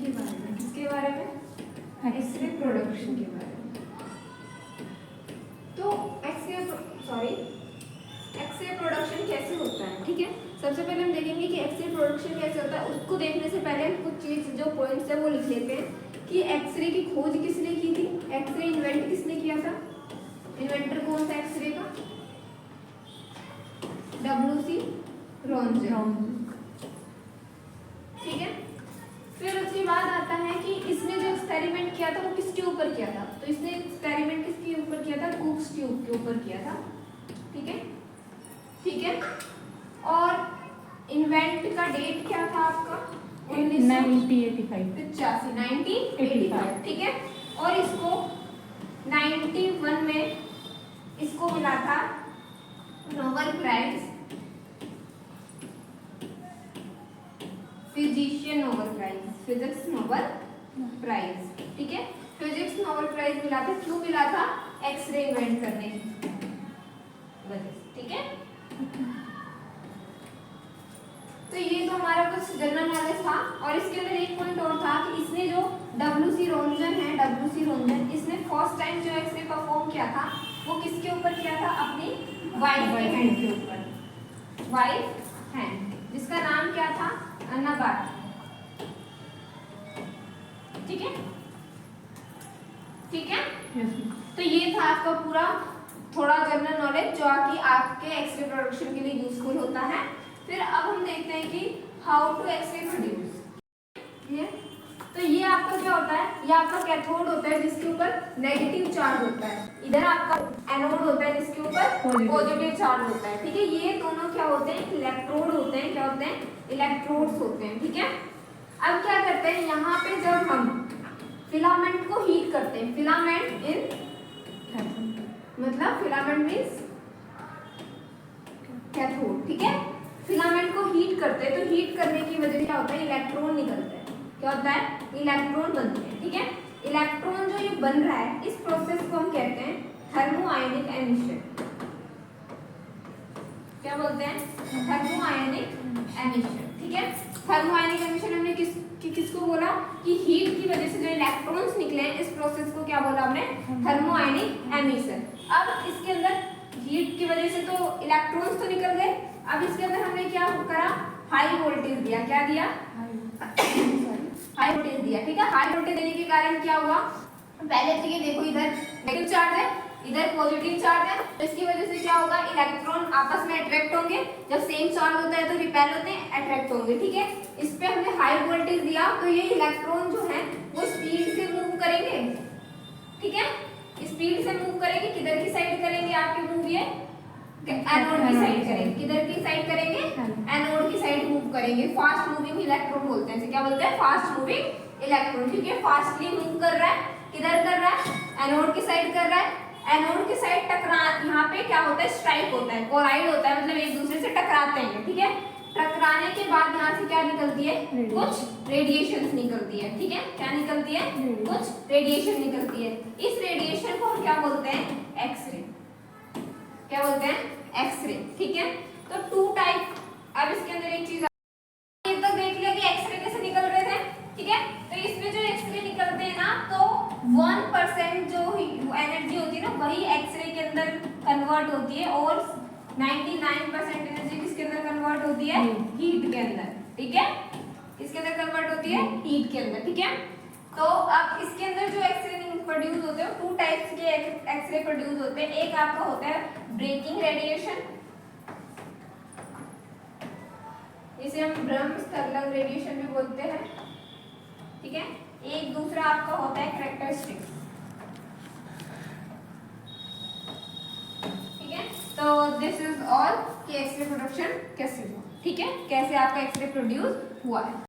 के बारे में, किसके बारे में, एक्सरे प्रोडक्शन के बारे में। तो एक्सरे प्रोडक्शन कैसे होता है, ठीक है। सबसे पहले हम देखेंगे कि एक्सरे प्रोडक्शन कैसे होता है। उसको देखने से पहले हम कुछ चीज जो पॉइंट्स है वो लिख लेते हैं कि एक्सरे की खोज किसने की थी, एक्सरे इन्वेंट किसने किया था, इन्वेंटर कौन था एक्सरे का, WC रॉन्जन, ठीक है। फिर उसके बाद आता है कि इसने जो एक्सपेरिमेंट किया था वो किसके ऊपर किया था, तो इसने एक्सपेरिमेंट किसके ऊपर किया था, कुक्स ट्यूब के ऊपर किया था, ठीक है, ठीक है। और इन्वेंट का डेट क्या था आपका, 1985, ठीक है। और इसको 91 में इसको मिला था Nobel prize, physician Nobel prize, physics Nobel prize, ठीक है। फिजिक्स नोबेल प्राइज मिला था, क्यों मिला था, एक्सरे इन्वेंट करने की वजह से, ठीक है। तो ये तो हमारा कुछ जनरल नॉलेज था। और इसके अंदर एक पॉइंट और था कि इसने जो WC रॉन्जन है, WC रॉन्जन, इसने फर्स्ट टाइम जो एक्सरे परफॉर्म किया था वो किसके ऊपर किया था, अपनी वाइफ के हैंड के ऊपर, वाइफ हैंड, जिसका नाम क्या था, अन्ना बार्ट, ठीक है, ठीक है। तो ये था आपका पूरा थोड़ा जनरल नॉलेज जो कि आपके एक्सरे प्रोडक्शन के लिए यूजफुल होता है। फिर अब हम देखते हैं कि हाउ टू एक्सरे प्रोड्यूस। तो ये आपका क्या होता है, ये आपका कैथोड होता है जिसके ऊपर नेगेटिव चार्ज होता है, इधर आपका एनोड होता है जिसके ऊपर पॉजिटिव चार्ज होता है, ठीक है। ये दोनों क्या होते हैं, इलेक्ट्रोड होते हैं, क्या होते हैं, इलेक्ट्रोड्स होते हैं, ठीक है। अब क्या करते हैं, यहाँ पे जब हम फिलामेंट को हीट करते हैं, फिलामेंट मतलब फिलामेंट मीन्स कैथोड, ठीक है। फिलामेंट को हीट करते हैं, तो हीट करने की वजह से क्या होता है, इलेक्ट्रॉन निकलते हैं, क्या होता है, इलेक्ट्रॉन बनते हैं, ठीक है। इलेक्ट्रॉन जो ये बन रहा है, इस प्रोसेस को हम कहते हैं थर्मो आयनिक एमिशन, क्या बोलते हैं, थर्मो आयनिक एमिशन, ठीक है। थर्मो आयनिक एमिशन हमने किसको बोला कि हीट की वजह से जो इलेक्ट्रॉन्स निकले हैं, इस प्रोसेस को क्या बोला हमने, थर्मो आयनिक एमिशन। अब इसके अंदर हीट की वजह से तो इलेक्ट्रॉन्स तो निकल गए, अब इसके अंदर हमने क्या करा, हाई वोल्टेज दिया, क्या दिया, हाई वोल्टेज दिया, ठीक है। हाई वोल्टेज देने के कारण क्या हुआ, पहले तो ये देखो इधर नेगेटिव चार्ज है, इधर पॉजिटिव चार्ज है, तो इसकी वजह से क्या होगा, इलेक्ट्रॉन आपस में अट्रैक्ट होंगे, जब सेम चार्ज होता है तो रिपेल होते हैं, अट्रैक्ट होंगे, ठीक है। इस पे हमने हाई वोल्टेज दिया, तो ये इलेक्ट्रॉन जो है वो स्पीड से मूव करेंगे, ठीक है, स्पीड से मूव करेंगे, किधर की साइड करेंगे आपके मूव, ये एनोड की साइड करेंगे, किधर की साइड करेंगे, एनोड की साइड मूव करेंगे। फास्ट मूविंग इलेक्ट्रॉन बोलते हैं इसे, क्या बोलते हैं, फास्ट मूविंग इलेक्ट्रॉन, ठीक है। फास्टली मूव कर रहा है, किधर कर रहा है, एनोड की साइड कर रहा है, एनोड की साइड टकरा, यहाँ पे क्या होता है, स्ट्राइक होता है, कोलाइड होता है, मतलब एक दूसरे से टकराते हैं, ठीक है। टकराने के बाद यहाँ से क्या निकलती है, कुछ रेडिएशंस निकलती है, ठीक है, क्या निकलती है, कुछ रेडिएशन निकलती है। इस रेडिएशन को हम क्या बोलते हैं, एक्सरे, क्या बोलते हैं, एक्सरे, ठीक है। तो टू टाइप, अब इसके अंदर एक चीज ये तक देख लिया कि एक्सरे कैसे निकल रहे थे, ठीक है। तो इसमें जो एक्सरे निकलते हैं ना, तो 1% जो एनर्जी होती है ना, वही एक्सरे के अंदर कन्वर्ट होती है, और 99% एनर्जी किसके अंदर कन्वर्ट होती है, हीट के अंदर, ठीक है। किसके अंदर कन्वर्ट होती है, हीट के अंदर, ठीक है। तो अब इसके अंदर जो एक्सरे प्रोड्यूस होते हैं, टू टाइप्स के एक्सरे प्रोड्यूस होते हैं। एक आपका होता है ब्रेकिंग रेडिएशन, इसे हम ब्रह्मस्थलंग रेडिएशन भी बोलते हैं, ठीक है। एक दूसरा आपका होता है कैरेक्टरिस्टिक्स, ठीक है। तो दिस इज ऑल कि एक्सरे प्रोडक्शन कैसे हुआ, ठीक है, कैसे आपका एक्सरे प्रोड्यूस हुआ है।